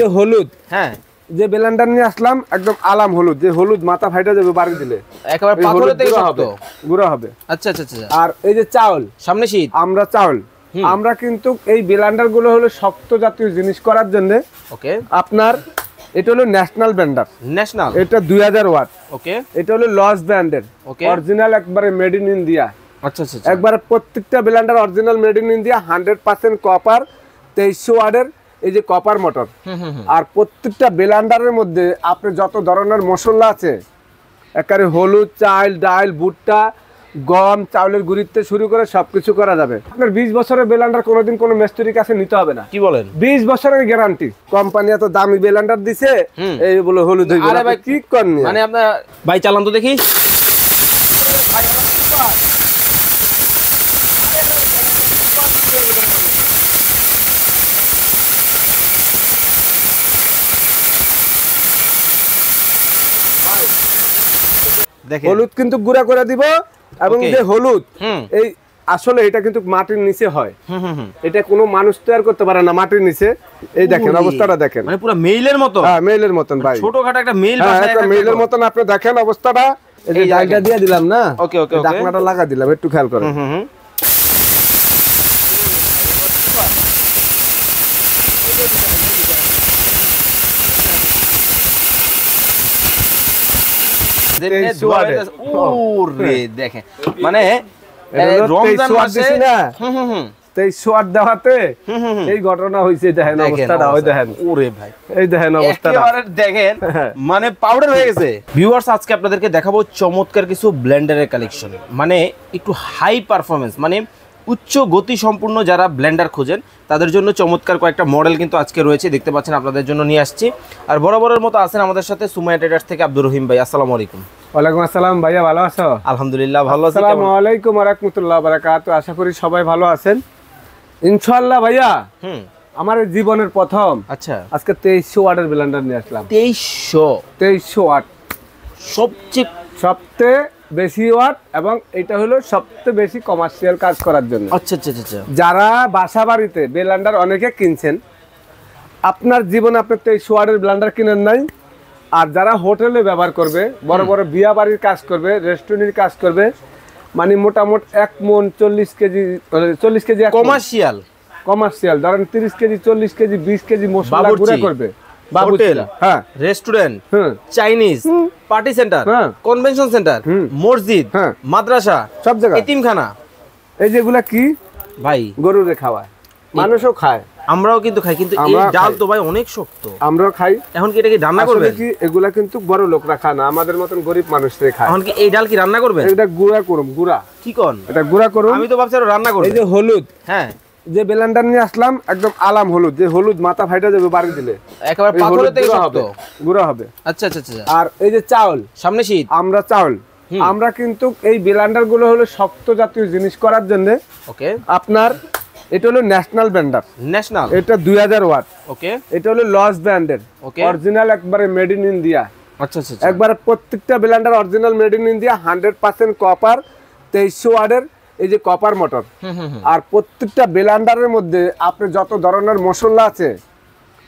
যে হলুদ, হ্যাঁ, যে ব্লেন্ডার নিয়ে আসলাম একদম আলাম হলুদ, যে হলুদ মাথা ফাইটা যাবে বাড়ি দিলে একেবারে পাথরের থেকে শক্ত গুঁড়া হবে। আচ্ছা আচ্ছা আচ্ছা। আর এই যে চাউল, সামনে শীত, আমরা চাউল আমরা কিন্তু এই ব্লেন্ডার গুলো হলো শক্ত জাতীয় জিনিস করার জন্য। ওকে, আপনার এটা হলো ন্যাশনাল ব্লেন্ডার, ন্যাশনাল, এটা 2000 ওয়াট। ওকে, এটা হলো লস ব্র্যান্ডের, ওকে, অরিজিনাল একবারে মেড ইন ইন্ডিয়া। আচ্ছা আচ্ছা, একবারে প্রত্যেকটা Blender original made in India, 100% copper, 2300 ওয়াটের এই যে কপার মোটর। আর প্রত্যেকটা ব্লেন্ডারের মধ্যে আপনি যত ধরনের মশলা আছে, একেবারে হলুদ, চাল, ডাল, ভুট্টা, গম, চাউলের গুঁড়িতে শুরু করে সবকিছু করা যাবে। আপনার 20 বছরের ব্লেন্ডার কোনোদিন কোনো মিস্ত্রির কাছে নিতে হবে না। কি বলেন? 20 বছরের গ্যারান্টি। কোম্পানি এত দামি ব্লেন্ডার দিছে, এই বলে হলুদ হইবে। আরে ভাই কি করনি, মানে আপনার ভাই চালান তো দেখি। হলুদ কিন্তু গুঁড়া করে দিব। এবং যে হলুদ, এই আসলে এটা কিন্তু মাটির নিচে হয়, এটা কোনো মানুষ তৈরি করতে পারে না মাটির নিচে। এই দেখেন অবস্থাটা, দেখেন মানে পুরো মেইলের মতো। হ্যাঁ, মেইলের মতন ভাই, ছোটখাটো একটা মেইল, একটা মেইলের মতন। আপনি দেখেন অবস্থাটা, এই যে ডালটা দিয়ে দিলাম না, ওকে ওকে, ঢাকনাটা লাগা দিলাম, একটু খেয়াল করেন। দেখেন মানে রমজান মাসে 2300 ওয়াট দেওয়াতে এই ঘটনা হইছে। দেখেন অবস্থাটা, ওই দেখেন, ওরে ভাই, এই দেখেন অবস্থাটা, একেবারে দেখেন মানে পাউডার হয়ে গেছে। ভিউয়ার্স, আজকে আপনাদেরকে দেখাবো চমৎকার কিছু ব্লেন্ডারের কালেকশন, মানে একটু হাই পারফরম্যান্স, মানে উচ্চ গতি সম্পূর্ণ যারা ব্লেন্ডার খোঁজেন তাদের জন্য চমৎকার কয়েকটা মডেল কিন্তু আজকে রয়েছে, দেখতে পাচ্ছেন আপনাদের জন্য নিয়ে আসছি। আর বরাবরের মতো আছেন আমাদের সাথে সুমাইয়া ট্রেডার্স থেকে আব্দুর রহিম ভাই। আসসালামু আলাইকুম। ওয়ালাইকুম আসসালাম ভাইয়া, ভালো আছো? আলহামদুলিল্লাহ ভালো আছি। আসসালামু আলাইকুম ওয়া রাহমাতুল্লাহি ওয়া বারাকাতুহু। আশা করি সবাই ভালো আছেন ইনশাআল্লাহ। ভাইয়া আমার জীবনের প্রথম আচ্ছা আজকে 2300 ওয়াটের ব্লেন্ডার নিয়ে আসলাম। 2300 ওয়াট, সবচেয়ে বেশি ওয়াট, এবং এটা হলো সবচেয়ে বেশি কমার্শিয়াল কাজ করার জন্য। আচ্ছা আচ্ছা আচ্ছা। যারা বাসা বাড়িতে ব্লেন্ডার অনেকে কিনছেন, আপনার জীবনে আপনি 2300 ওয়াটের ব্লেন্ডার কিনেন নাই। আর যারা হোটেলে ব্যবহার করবে, বড় বড় বিয়া বাড়ির কাজ করবে, রেস্টুরেন্টের কাজ করবে, মানে মোটামুটি 1 মণ 40 কেজি, 40 কেজি কমার্শিয়াল ধরেন 30 কেজি, 40 কেজি, 20 কেজি মশলা গুঁড়া করবে। হোটেল, হ্যাঁ, restaurant, Chinese, party centre, convention centre, মসজিদ, মাদ্রাসা, সব জায়গায়, এতিমখানা, এই যেগুলা কি ভাই গরুরে খাওয়ায়, মানুষও খায়, আমরাও কিন্তু খাই, কিন্তু এই ডাল তো ভাই অনেক শক্ত। আমরাও খাই। এখন কি এটা কি রান্না করবে? কি এগুলা কিন্তু বড় লোকরা খায় না, আমাদের মতন গরিব মানুষরা খায়। এখন কি এই ডাল কি রান্না করবে? এটা গুঁড়া করুম, গুঁড়া। কি কোন? এটা গুঁড়া করুম। আমি তো ভাবছি আরো রান্না করবে। এই যে হলুদ, হ্যাঁ, যে ব্লেন্ডার নিয়ে আসলাম একদম আলাম হলুদ, যে হলুদ মাথা ফাইটা যাবে বাড়ি দিলে একেবারে পাথরের থেকে শক্ত গুঁড়া হবে। আচ্ছা আচ্ছা আচ্ছা। আর এই যে চাউল, সামনে শীত, আমরা চাউল আমরা কিন্তু এই ব্লেন্ডার গুলো হলো শক্ত জাতীয় জিনিস করার জন্য। ওকে, আপনার এটা হলো ন্যাশনাল ব্লেন্ডার, ন্যাশনাল, এটা 2000 ওয়াট। ওকে, এটা হলো লস ব্র্যান্ডের, ওকে, অরিজিনাল একবারে মেড ইন ইন্ডিয়া। আচ্ছা আচ্ছা। একবারে প্রত্যেকটা Blender original made in India, 100% copper, 2300 ওয়াটের এই যে কপার মোটর। আর প্রত্যেকটা ব্লেন্ডারের মধ্যে আপনি যত ধরনের মশলা আছে,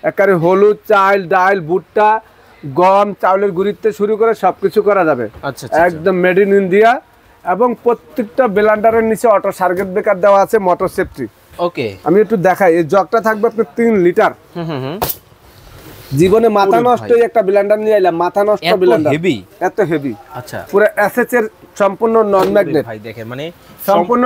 একেবারে হলুদ, চাল, ডাল, ভুট্টা, গম, চাউলের গুঁড়িতে শুরু করে সবকিছু করা যাবে। আচ্ছা, একদম মেড ইন ইন্ডিয়া। এবং প্রত্যেকটা ব্লেন্ডারের নিচে অটো সার্কিট ব্রেকার দেওয়া আছে, মোটর সেফটি। ওকে, আমি একটু দেখাই। এই জগটা থাকবে আপনার 3 লিটার। জীবনে মাথা নষ্ট একটা ব্লেন্ডার নিয়ে এলাম, মাথা নষ্ট ব্লেন্ডার, এত হেভি। আচ্ছা, পুরো এসএস এর সম্পূর্ণ নন ম্যাগনেট। ভাই দেখেন, মানে সম্পূর্ণ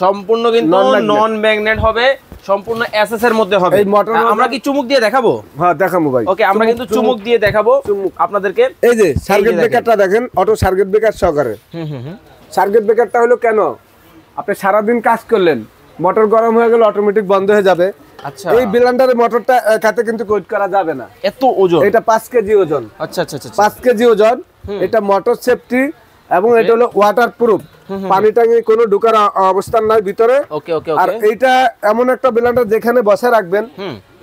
সম্পূর্ণ কিন্তু নন ম্যাগনেট হবে, সম্পূর্ণ এসএস এর মধ্যে হবে। এই মোটর আমরা কি চুমুক দিয়ে দেখাবো? হ্যাঁ, দেখাবো ভাই। ওকে, আমরা কিন্তু চুমুক দিয়ে দেখাবো আপনাদেরকে। এই যে সার্কিট ব্রেকারটা দেখেন, অটো সার্কিট ব্রেকার সহকারে। সার্কিট ব্রেকারটা হলো কেন, আপনি সারা দিন কাজ করলেন, মোটর গরম হয়ে গেলে অটোমেটিক বন্ধ হয়ে যাবে। আচ্ছা, এই ব্লেন্ডারের মোটরটা একাতে কিন্তু কোড করা যাবে না, এত ওজন। এটা 5 কেজি ওজন। আচ্ছা আচ্ছা আচ্ছা, 5 কেজি ওজন। এটা মোটর সেফটি, এবং এটা হলো ওয়াটার প্রুফ, পানি টাঙে কোনো ঢোকার অবস্থান নাই ভিতরে। ওকে ওকে। আর এইটা এমন একটা ব্লেন্ডার যেখানে বসে রাখবেন,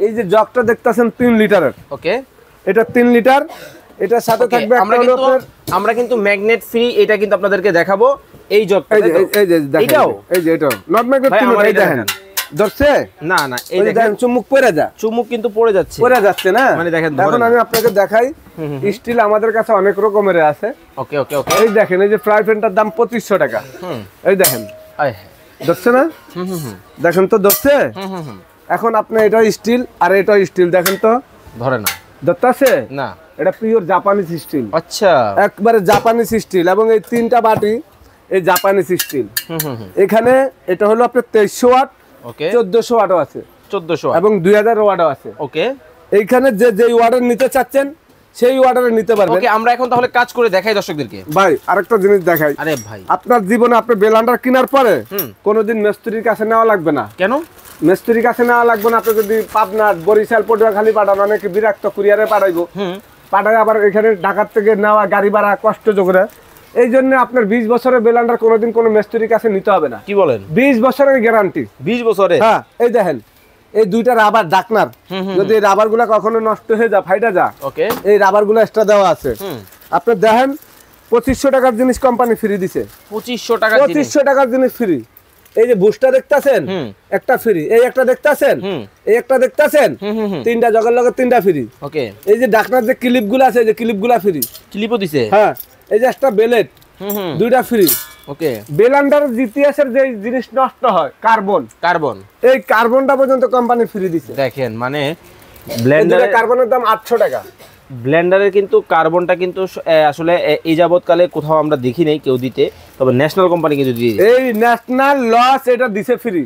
এই যে জগটা দেখতেছেন 3 লিটারের। ওকে, এটা 3 লিটার। এটার সাথে থাকবে আমরা কিন্তু ম্যাগনেট ফ্রি, এটা কিন্তু আপনাদেরকে দেখাবো। এই জগটা, এই যে দেখেন, এই যে এটাও নট ম্যাগনেট, এই দেখেন ধরছে না না, এই এই দেখেন দেখেন চুমুক পড়ে যা, চুমুক কিন্তু পড়ে যাচ্ছে। পড়ে যাচ্ছে না, মানে দেখেন ধরে এখন না। আমি আপনাকে দেখাই। স্টিল আমাদের কাছে অনেক রকমের আছে। ওকে ওকে ওকে। এই দেখেন, এই যে ফ্রাই প্যানটার দাম 2500 টাকা। এই দেখেন, আয় ধরছে না? দেখেন তো ধরছে। এখন আপনি এটা স্টিল আর এটা স্টিল, দেখেন তো ধরে না, ধরতেছে না। এটা পিওর জাপানিজ স্টিল, আচ্ছা। একবারে জাপানিজ স্টিল। এবং এই 3টা বাটি এই জাপানিজ স্টিল। এখানে এটা হলো আপনার 2300 ওয়াট, ওকে 1400 ওয়াটও আছে, 1400 এবং 2000 ওয়াটও আছে। ওকে এইখানে যে যে ওয়াটার নিতে চাচ্ছেন সেই ওয়াটারে নিতে পারবেন। ওকে, আমরা এখন তাহলে কাজ করে দেখাই দর্শকদেরকে। ভাই আরেকটা জিনিস দেখাই। আরে ভাই, আপনার জীবনে আপনি বেলান্ডার কেনার পরে কোনোদিন মিস্ত্রির কাছে নেওয়া লাগবে না। কেন? মিস্ত্রির কাছে নেওয়া লাগবে না। আপনি যদি পাবনা, বরিশাল, পটুয়াখালী পাঠান, অনেকে বিরক্ত কুরিয়ারে পাঠাইবো, পাঠায় আবার এখানে ঢাকার থেকে নেওয়া গাড়ি ভাড়া কষ্ট করে। এই জন্য আপনার 20 বছরের বেলান্ডার কোনোদিন কোনো মিস্ত্রির কাছে নিতে হবে না। কি বলেন? 20 বছরের গ্যারান্টি। 20 বছরে? হ্যাঁ, এই দেখেন এই দুইটা রাবার ডাকনার, যদি এই রাবার গুলা কখনো নষ্ট হয়ে যা, ফাইটা যা, ওকে এই রাবার গুলা এক্সট্রা দেওয়া আছে। আপনি দেখেন 2500 টাকার জিনিস কোম্পানি ফ্রি দিছে। 2500 টাকা? 2500 টাকার জিনিস ফ্রি। এই যে বুস্টার দেখতাছেন, একটা ফ্রি। এই একটা দেখতাছেন, এই একটা দেখতাছেন, 3টা জগের লগে 3টা ফ্রি। ওকে, এই যে ডাকনার যে ক্লিপ গুলা আছে, এই যে ক্লিপ গুলা ফ্রি। ক্লিপও দিছে? হ্যাঁ, এই যে একটা বেলেট, 2টা ফ্রি। ওকে, বেলান্ডার জিটিএসের যে জিনিস নষ্ট হয়, কার্বন, কার্বন, এই কার্বনটা পর্যন্ত কোম্পানি ফ্রি দিছে। দেখেন মানে ব্লেন্ডারের কার্বনের দাম 800 টাকা। ব্লেন্ডারের কিন্তু কার্বনটা কিন্তু আসলে এই যাবৎকালে কোথাও আমরা দেখি নাই কেউ দিতে, তবে ন্যাশনাল কোম্পানি কিন্তু দিয়ে দিয়েছে। এই ন্যাশনাল লস এটা দিছে ফ্রি।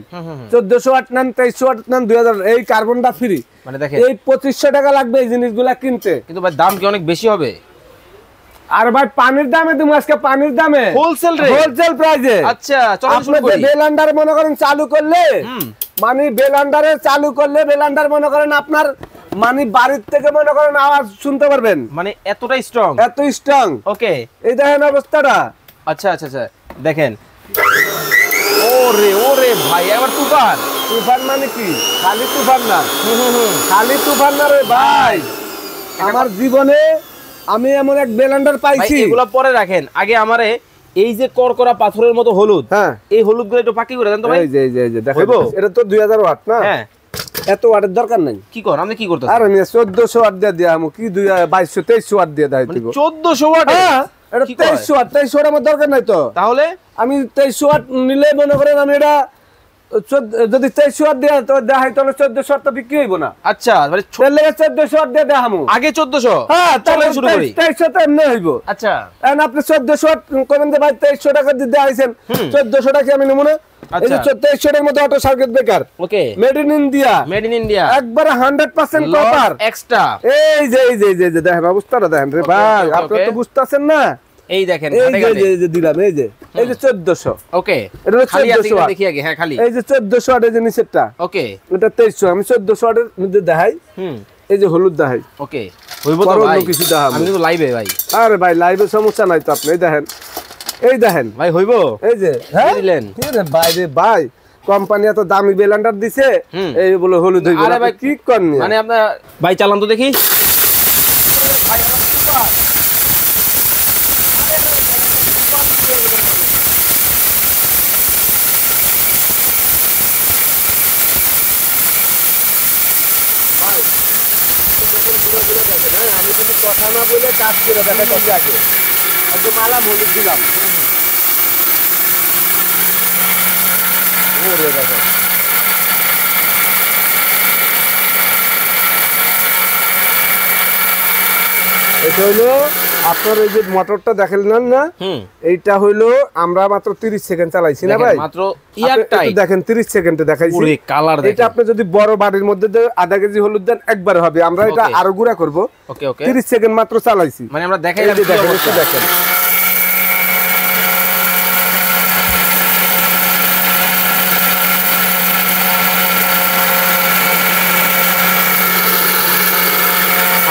1400 ওয়াট নেন, 2300 ওয়াট নেন, 2000, এই কার্বনটা ফ্রি। মানে দেখেন এই 2500 টাকা লাগবে এই জিনিসগুলা কিনতে। কিন্তু ভাই দাম কি অনেক বেশি হবে? আর ভাই পানির দামে তুমি আজকে পানির দামে হোলসেল রেট, হোলসেল প্রাইসে। আচ্ছা চলো শুরু আপনি করি। বেলান্ডার মনে করেন চালু করলে, মানে বেলান্ডারে চালু করলে বেলান্ডার মনে করেন আপনার মানে বাড়ির থেকে মনে করেন আওয়াজ শুনতে পারবেন, মানে এতটাই স্ট্রং? এত স্ট্রং। ওকে, এই দেখেন অবস্থাটা। আচ্ছা আচ্ছা আচ্ছা, দেখেন ওরে ওরে ভাই, এবার তুফান। তুফান মানে কি? খালি তুফান না, খালি তুফান না রে ভাই। আমার জীবনে আমি এমন এক বেলান্ডার ভাই পাইছি। এগুলা পরে রাখেন, আগে আমারে এই যে করকরা পাথরের মতো হলুদ, হ্যাঁ এই হলুদ গুলো একটু পাকি করে দেন তো ভাই। এই যে এই যে এই যে দেখেন, হইবো? এটা তো 2000 ওয়াট না, হ্যাঁ এত ওয়াটের দরকার নাই। কি কর আপনি, কি করতেছেন? আর আমি 1400 ওয়াট দিয়ে দিয়া আমু কি 2200 2300 ওয়াট দিয়ে দেয় দিব। 1400 ওয়াট? হ্যাঁ, এটা 2300 ওয়াট, 2300 ওয়াট আমার দরকার নাই তো। তাহলে আমি 2300 ওয়াট নিলে মনে করেন আমি এটা যদি 2300 ওয়াট দিয়ে তো দেখাই, তাহলে 1400 ওয়াট তো বিক্রি হইব না। আচ্ছা, মানে তাহলে 1400 ওয়াট দিয়ে দেখামু। আগে 1400? হ্যাঁ, চলেন তাহলে শুরু করি। 2300 তো এমনি হইব। আচ্ছা এখন আপনি 1400 ওয়াট করেন যে ভাই 2300 টাকা দিয়ে দেখাইছেন, 1400 টাকা কি আমি নেব না? এই যে 2300 এর মধ্যে auto circuit breaker, okay, made in India, made in India, একবারে 100% কপার এক্সট্রা। এই যে এই যে এই যে দেখেন অবস্থাটা দেখেন রে ভাই, আপনি তো বুঝতাছেন না। এই দেখেন এই ঘাটে যে ঘাটে। এই যে দিলাম, এই যে 1400। ওকে, এটা হলো খালি আছে 1400 কিনা ওয়াট। দেখি আগে। হ্যাঁ খালি। এই যে 1400 ওয়াটের যে নিচেরটা, ওকে, এটা 2300। আমি 1400 ওয়াটের মধ্যে দেখাই, এই যে হলুদ দেখাই। ওকে, হইবো তো পরে ভাই? অন্য কিছু দেখাবো। আমি কিন্তু লাইভে ভাই। আরে ভাই লাইভে সমস্যা নাই তো, আপনি এই দেখেন, এই দেখেন ভাই হইবো? এই যে হ্যাঁ দিলেন? কি রে ভাই রে ভাই, কোম্পানি এত দামি বেলান্ডার দিছে, এই বলে হলুদ হইব। আরে ভাই কি করনি মানে আপনার ভাই চালান তো দেখি। আমি কিন্তু কথা না বলে কাজ করে দেখাচ্ছি আগে। একদম আলাম হলুদ দিলাম। ওরে দেখো, এটা হইলো আপনার এই যে মোটরটা দেখলেন না, এইটা হইলো আমরা মাত্র 30 সেকেন্ড চালাইছি না ভাই, মাত্র ইয়ার টাইট। দেখেন 30 সেকেন্ডে দেখাইছি। পুরো কালার দেখেন। এটা আপনি যদি বড় বাড়ির মধ্যে আধা কেজি হলুদ দেন একবার হবে। আমরা এটা Okay. আরো গুঁড়া করব। ওকে ওকে, 30 সেকেন্ড মাত্র চালাইছি। মানে আমরা দেখাই এই যে দেখেন, একটু দেখেন।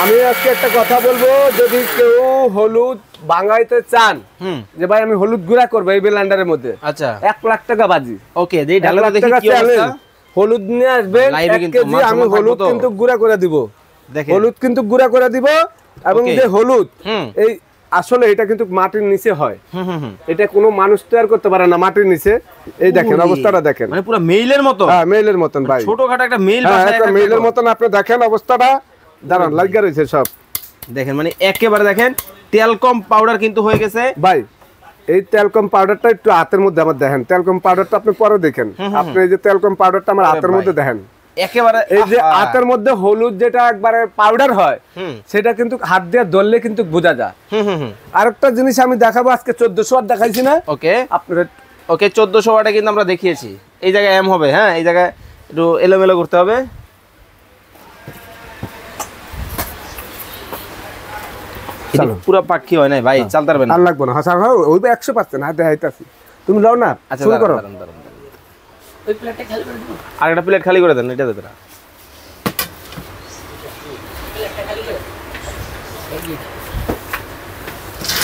আমি আজকে একটা কথা বলবো, যদি কেউ হলুদ বাঙাইতে চান যে ভাই আমি হলুদ গুঁড়া করবো এই বেলান্ডারের মধ্যে, আচ্ছা 1 লাখ টাকা বাজি। ওকে, দেই ঢালা দেখি কি অবস্থা। হলুদ নিয়ে আসবেন লাইভে 1 কিন্তু কেজি, মান আমি সম্মান হলুদ থাকবো তো? কিন্তু গুঁড়া করে দিব। দেখেন হলুদ কিন্তু গুঁড়া করে দিব, এবং Okay. যে হলুদ এই আসলে এটা কিন্তু মাটির নিচে হয়, হুম হুম হুম। এটা কোনো মানুষ তৈরি করতে পারে না মাটির নিচে। এই দেখেন ওরে, অবস্থাটা দেখেন, মানে পুরো মেইলের মতো। হ্যাঁ মেইলের মতন ভাই, ছোটখাটো একটা মেইল হ্যাঁ বাসায় একটা একটা মেইলের থাকতো। মতন আপনি দেখেন অবস্থাটা, দাঁড়ান লাগিয়ে রয়েছে সব। দেখেন মানে একেবারে দেখেন টেলকম পাউডার কিন্তু হয়ে গেছে ভাই এই তেলকম পাউডারটা একটু হাতের মধ্যে আমার দেখেন, তেলকম পাউডারটা আপনি পরে দেখেন, আপনি এই যে তেলকম পাউডারটা আমার হাতের মধ্যে দেখেন, একেবারে এই যে হাতের মধ্যে হলুদ যেটা একবারে পাউডার হয় সেটা কিন্তু হাত দিয়ে ধরলে কিন্তু বোঝা যায়। আরেকটা জিনিস আমি দেখাবো, আজকে 1400 ওয়াট দেখাইছি না ওকে আপনারা, ওকে 1400 ওয়াটে কিন্তু আমরা দেখিয়েছি। এই জায়গায় এম হবে, হ্যাঁ এই জায়গায় একটু এলোমেলো করতে হবে। চলো। পুরো পাখি হয় নাই ভাই, চালতে পারবেন না। আর লাগবে না, হাসান ওই 100% হাতে হাইতাছি, তুমি লাও না আচ্ছা শুরু করো। আরেকটা প্লেট খালি করে দেন, এটা দেন না।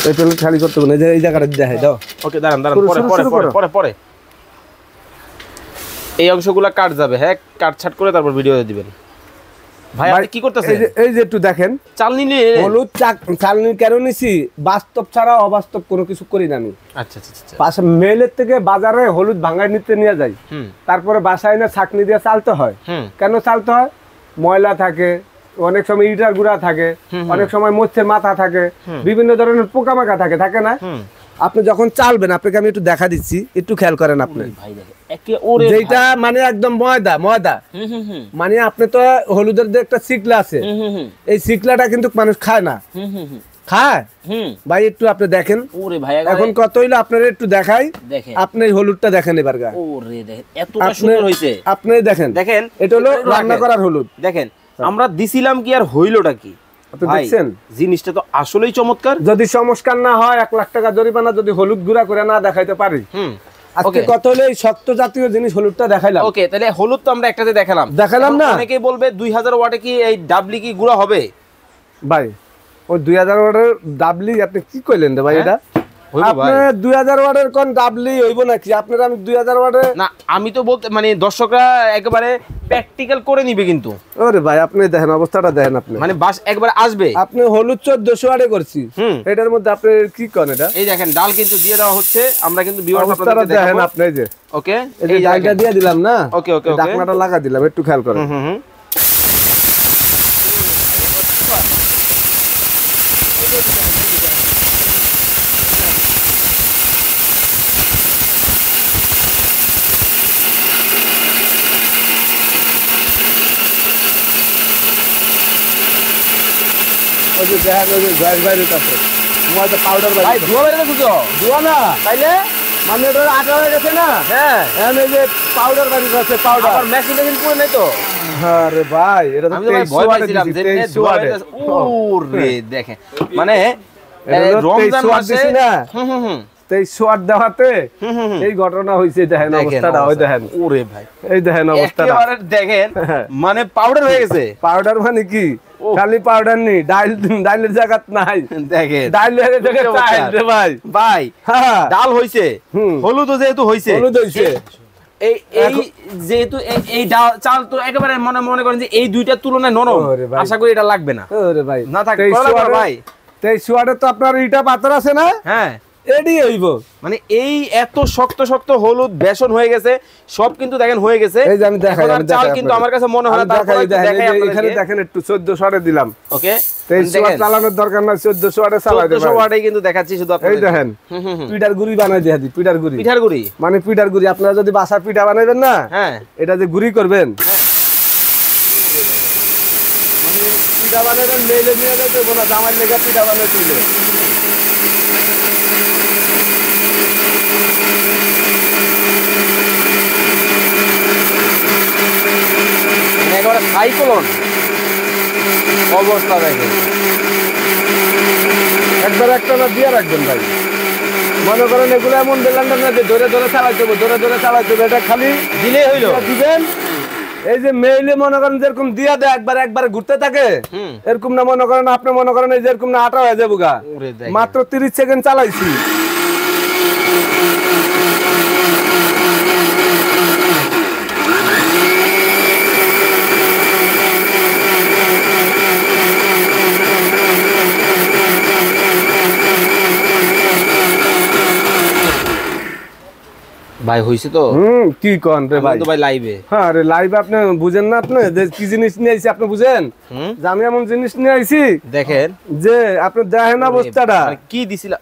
এই প্লেট খালি করতে হবে না, এই জায়গাটা দেখাই দাও। ওকে দাঁড়ান দাঁড়ান, শুরু, পরে শুরু, পরে শুরু পরে করো। পরে পরে এই অংশগুলো কাট যাবে, হ্যাঁ কাট ছাট করে তারপর ভিডিও দিবেন। ভাই আপনি কি করতেছেন? এই যে একটু দেখেন, চাল নিলে হলুদ চালনি কেন নিছি, বাস্তব ছাড়া অবাস্তব কোনো কিছু করি না আমি। আচ্ছা আচ্ছা আচ্ছা। পাশে মেলের থেকে বাজারে হলুদ ভাঙায় নিতে নিয়ে যাই, তারপরে বাসায় না ছাকনি দিয়ে চালতে হয়। কেন চালতে হয়? ময়লা থাকে, অনেক সময় ইটার গুঁড়া থাকে, অনেক সময় মরচের মাথা থাকে, বিভিন্ন ধরনের পোকামাকা থাকে, থাকে না? আপনি যখন চালবেন, আপনাকে আমি একটু দেখা দিচ্ছি, একটু খেয়াল করেন আপনি। ভাই দেখেন একে ওরে যেটা মানে একদম ময়দা ময়দা, মানে আপনি তো হলুদের যে একটা শিকলা আছে, এই শিকলাটা কিন্তু মানুষ খায় না, খায় ভাই। একটু আপনি দেখেন, ওরে ভাই এখন কত হইলো আপনারা একটু দেখাই, দেখেন আপনি এই হলুদটা দেখেন এবার গা, ওরে দেখেন এতটা সুন্দর হইছে। আপনি দেখেন, দেখেন এটা হলো রান্না করার হলুদ। দেখেন আমরা দিছিলাম কি আর হইলোটা কি আপনি ভাই, দেখছেন? জিনিসটা তো আসলেই চমৎকার। যদি সংস্কার না হয় 1 লাখ টাকা জরিমানা, যদি হলুদ গুঁড়া করে না দেখাইতে পারি। আজকে কত হলো এই শক্ত জাতীয় জিনিস হলুদটা দেখাইলাম। ওকে তাহলে হলুদ তো আমরা একটাতে দেখালাম না? অনেকেই বলবে 2000 ওয়াটে কি এই ডাবলি কি গুঁড়া হবে? ভাই ওই 2000 ওয়াটের ডাবলি আপনি কি কইলেন রে ভাই? এটা আপনি 2000 ওয়াটের কোন ডাবলি হইব নাকি? আপনারা আমি 2000 ওয়াটে না, আমি তো বলতে মানে দর্শকরা একেবারে প্র্যাকটিক্যাল করে নিবে কিন্তু। ওরে ভাই আপনি দেখেন অবস্থাটা দেখেন, আপনি মানে বাস একবার আসবে। আপনি হলুদ 1400 ওয়াটে করছি, এটার মধ্যে আপনি কি কোন এটা? এই দেখেন ডাল কিন্তু দিয়ে দেওয়া হচ্ছে, আমরা কিন্তু ভিউয়ার্স অবস্থাটা আপনাদেরকে দেখেন দেখাবো। আপনি, এই যে ওকে এই যে ডালটা দিয়ে দিলাম না, ওকে ওকে ওকে ঢাকনাটা লাগা দিলাম, একটু খেয়াল করেন। ওই যে দেখেন, ওই যে গ্যাস বাইরের কাছে ময়দা পাউডার ভাই ভাই, ধোয়া বেরোতে খুঁজো ধোয়া না তাইলে মানে এটা আটা হয়ে গেছে না, হ্যাঁ এখন এই যে পাউডার বাড়ি আছে পাউডার। আবার মেশিন টেশিন পুরো নাই তো? আরে ভাই এটা তো আমি তো ভাই 2300 ভয় ওয়াটে পাইছিলাম দিছি, যে 2300 ধোয়া ওয়াটে। বেরোতেছে। ওরে দেখেন মানে এটা তো রমজান 2300 ওয়াট মাসে দিছি না, হুম হুম হুম 2300 ওয়াট দেওয়াতে এই ঘটনা হইছে। দেখেন অবস্থাটা, ওই দেখেন, ওরে ভাই এই দেখেন অবস্থাটা, একেবারে দেখেন মানে পাউডার হয়ে গেছে। পাউডার মানে কি খালি পাউডার নেই, ডাইলের জায়গা নাই, দেখেন ডাইলের জায়গা চাই রে ভাই। ভাই হ্যাঁ ডাল হইছে, হলুদও যেহেতু হইছে, হলুদ হইছে, এই এই যেহেতু এই চাল তো একেবারে মনে মনে করেন যে এই দুইটার তুলনায় নরম, ওরে ভাই। আশা করি এটা লাগবে না। ওরে ভাই না থাক 2300 ভাই ভাই 2300 ওয়াটে তো আপনার ইটা পাথর আছে না, হ্যাঁ এডি হইব। মানে এই এত শক্ত শক্ত হলুদ বেসন হয়ে গেছে, সব কিন্তু দেখেন হয়ে গেছে। এই যে আমি দেখাই, এখন আর আমি চাল দেখাই কিন্তু আপনাকে। আমার কাছে মনে হয় না, আমি তারপরে দেখাই, দেখেন, দেখাই এই যে এখানে আপনাদেরকে। দেখেন একটু 1400 ওয়াটে দিলাম, ওকে 2300 ওয়াট চালানোর দরকার না, 1400 ওয়াটে চালাই দেব। 1400 ওয়াটেই কিন্তু দেখাচ্ছি শুধু এই আপনাদের। দেখেন পিঠার গুড়ি বানাই দিয়ে দি, পিঠার গুড়ি পিঠার গুড়ি, মানে পিঠার গুড়ি। আপনারা যদি বাসার পিঠা বানাইবেন না, হ্যাঁ এটা যে গুড়ি করবেন, মানে পিঠা বানাইবেন মেলে নিয়ে যেতে না, জামাই লেগে পিঠা বানাই তুলে। মানে একেবারে সাইক্লোন অবস্থা দেখেন। একবার একটা না দিয়ে রাখবেন ভাই, মনে করেন এগুলো এমন বেলান্ডার না যে ধরে ধরে চালাইতে হবে, ধরে ধরে চালাইতে হবে, এটা খালি দিলেই হইলো। দিবেন। এই যে মেইলে মনে করেন যেরকম দিয়া দেয় একবার একবার ঘুরতে থাকে, এরকম না মনে করেন, আপনি মনে করেন এই যেরকম না আটা হয়ে যাবো গা, ওরে দেখেন। মাত্র 30 সেকেন্ড চালাইছি। ভাই হইছে তো? কি কোন রে ভাই? তো ভাই লাইভে। হ্যাঁ রে লাইভে আপনি বুঝেন না, আপনি যে কি জিনিস নিয়ে আইছি আপনি বুঝেন? যে আমি এমন জিনিস নিয়ে আইছি দেখেন যে আপনি দেখেন অবস্থাটা মানে কি দিছিলা।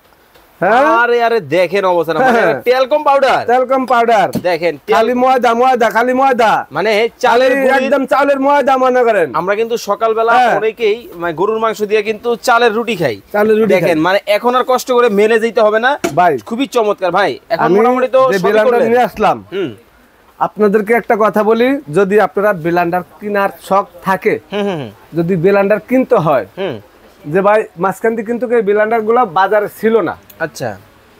হ্যাঁ আরে আরে দেখেন অবস্থা, মানে টেলকম পাউডার, তেলকম পাউডার দেখেন খালি ময়দা খালি ময়দা, মানে চালের একদম চালের ময়দা মনে করেন। আমরা কিন্তু সকালবেলা অনেকেই মানে গরুর মাংস দিয়ে কিন্তু চালের রুটি খাই, চালের রুটি দেখেন মানে এখন আর কষ্ট করে মেলে যেতে হবে না ভাই, খুবই চমৎকার ভাই। এখন আমি মোটামুটি তো যে সবই ব্লেন্ডার করলেন। নিয়ে আসলাম, আপনাদেরকে একটা কথা বলি, যদি আপনারা ব্লেন্ডার কেনার শখ থাকে, যদি ব্লেন্ডার কিনতে হয়, যে ভাই মাঝখান দিয়ে কিন্তু এই ব্লেন্ডার গুলা বাজারে ছিল না, আচ্ছা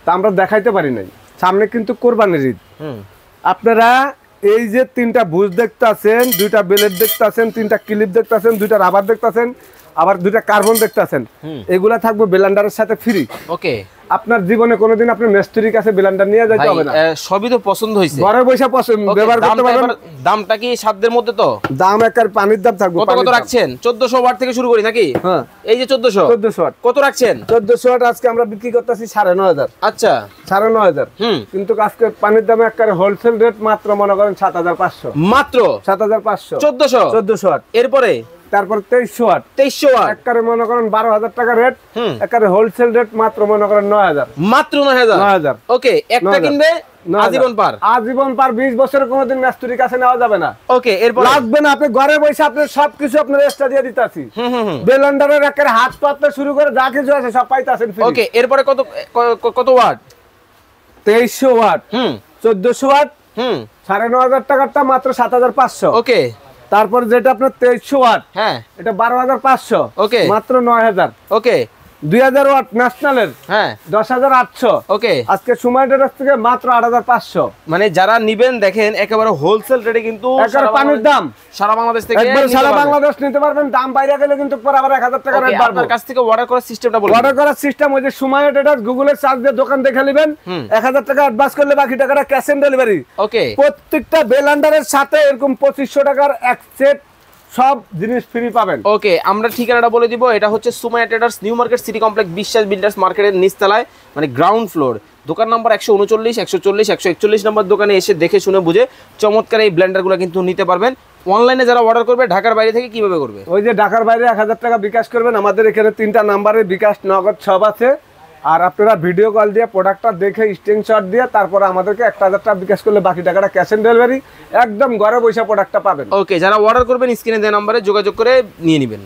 তা আমরা দেখাইতে পারি নাই। সামনে কিন্তু কোরবানির ঈদ, আপনারা এই যে 3টা ভুজ দেখতেছেন, 2টা বেলেট দেখতেছেন, 3টা ক্লিপ দেখতেছেন, 2টা রাবার দেখতেছেন, আবার 2টা কার্বন দেখতেছেন, এগুলা থাকবে ব্লেন্ডারের সাথে ফ্রি। ওকে, আপনার জীবনে কোনোদিন আপনি মিস্ত্রির কাছে ব্লেন্ডার নিয়ে যাইতে হবে না, সবই তো পছন্দ হইছে, ঘরে বসে ব্যবহার করতে পারবেন। দামটা কি সাধ্যের মধ্যে তো? দাম একার পানির দাম থাকবে। কত রাখছেন? 1400 ওয়াট থেকে শুরু করি নাকি? হ্যাঁ, এই যে 1400 ওয়াট। কত রাখছেন? 1400 ওয়াট আজকে আমরা বিক্রি করতেছি 9500। আচ্ছা 9500, কিন্তু আজকে পানির দাম একার হোলসেল রেট মাত্র মনে করেন 7500, মাত্র 7500। 1400 ওয়াট। এরপরে তারপর 2300 ওয়াট, 2300 ওয়াট একারে মনে করেন 12000 টাকা রেট, একারে হোলসেল রেট মাত্র মনে করেন 9000, মাত্র 9000। ওকে, একটা কিনবে আজীবন পার, আজীবন পার, 20 বছরের কোনোদিন মিস্ত্রির কাছে নেওয়া যাবে না। ওকে, এরপর লাগবে না, আপনি ঘরে বসে আপনি সবকিছু আপনার এক্সট্রা দিয়ে দিতাছি। ব্লেন্ডারের একেবারে হাত পাততে শুরু করে যা কিছু আছে সব পাইতাছেন ফ্রি। ওকে, এরপরে কত ওয়াট? 2300 ওয়াট, 1400 ওয়াট, 9500 টাকারটা মাত্র 7500। ওকে, তারপর যেটা আপনার 2300 ওয়াট, হ্যাঁ এটা 12500, ওকে মাত্র 9000। ওকে, 2000 ওয়াট ন্যাশনালের, হ্যাঁ 10800। ওকে, আজকে সময়টার থেকে মাত্র 8500। মানে যারা নিবেন দেখেন একেবারে হোলসেল রেটে কিন্তু একেবারে পানির দাম সারা বাংলাদেশ থেকে একবার সারা বাংলাদেশ নিতে পারবেন। দাম বাইরে গেলে কিন্তু পরে আবার 1000 টাকা রেট বাড়বে। আপনার কাছ থেকে অর্ডার করার সিস্টেমটা বলুন। অর্ডার করার সিস্টেম ওই যে সময় এটা গুগলে সার্চ দিয়ে দোকান দেখে নেবেন, 1000 টাকা অ্যাডভান্স করলে বাকি টাকাটা ক্যাশ অন ডেলিভারি। ওকে, প্রত্যেকটা ব্লেন্ডারের সাথে এরকম 2500 টাকার এক সেট সব জিনিস ফ্রি পাবেন। ওকে, আমরা ঠিকানাটা বলে দিব। এটা হচ্ছে Sumaiya traders, new market city complex, বিশ্বাস বিল্ডার্স মার্কেটের নিচতলায়, মানে গ্রাউন্ড ফ্লোর। দোকান নাম্বার 139, 140, 141 নম্বর দোকানে এসে দেখে শুনে বুঝে চমৎকার এই ব্লেন্ডারগুলো কিন্তু নিতে পারবেন। অনলাইনে যারা অর্ডার করবে ঢাকার বাইরে থেকে কিভাবে করবে? ওই যে ঢাকার বাইরে 1000 টাকা বিকাশ করবেন। আমাদের এখানে 3টা নাম্বারে বিকাশ, নগদ সব আছে। আর আপনারা ভিডিও কল দিয়ে প্রোডাক্টটা দেখে স্ক্রিনশট দিয়ে তারপরে আমাদেরকে 1000 টাকা বিকাশ করলে বাকি টাকাটা ক্যাশ অন ডেলিভারি, একদম ঘরে বসে প্রোডাক্টটা পাবেন। ওকে, যারা অর্ডার করবেন স্ক্রিনে দেওয়া নাম্বারে যোগাযোগ করে নিয়ে নেবেন।